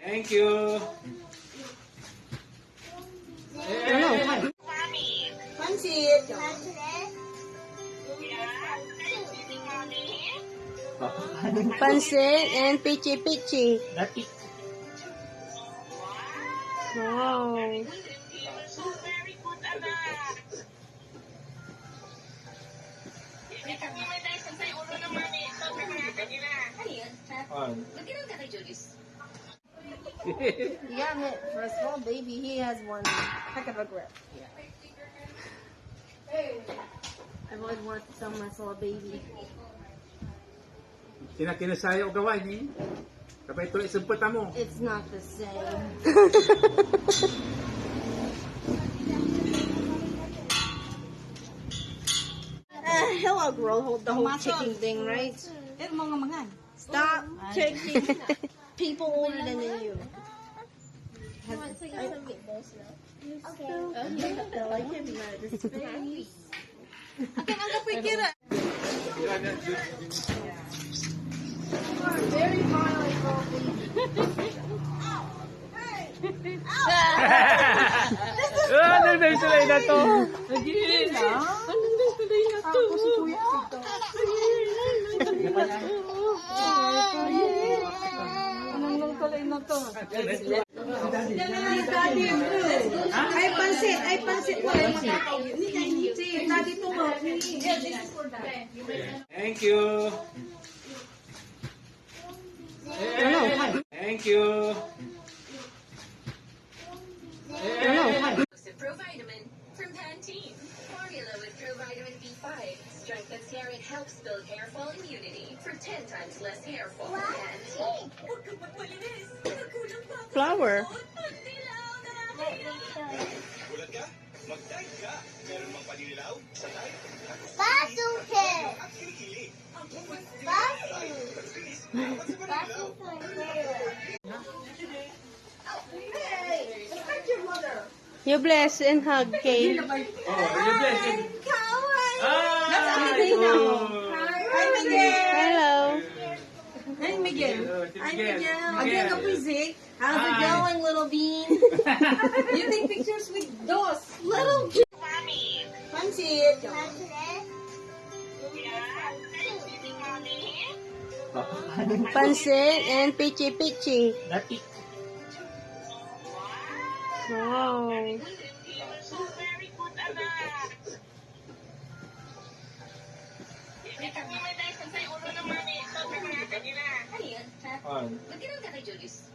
Thank you. Pansit. Pansit and pichi-pichi. Wow. Yeah, for a small baby, he has one heck of a grip. I've always wanted to tell my small baby. Kinasaya o gawain eh. Kapag ito isumpot mo. It's not the same. Hello, girl. Hold the whole chicken thing, right? Stop taking people older than you. I can't be mad at this face. Very violent, Ano na tuloy na to? Ay, pansit. Thank you. Thank you. Provitamin from Pantene. Formula with Provitamin B5 strengthens hair and helps build hair fall immunity for 10 times less hair fall. Pantene. Flower. You bless and hug, Kate. Oh, you bless. Hello. Hey, Miguel. Hi, Miguel. Again, Kapwizik. How's it going, little bean? You take pictures with those little Pansit. Pansit and pichi-pichi. Wow. Lagyan ng kay Julius.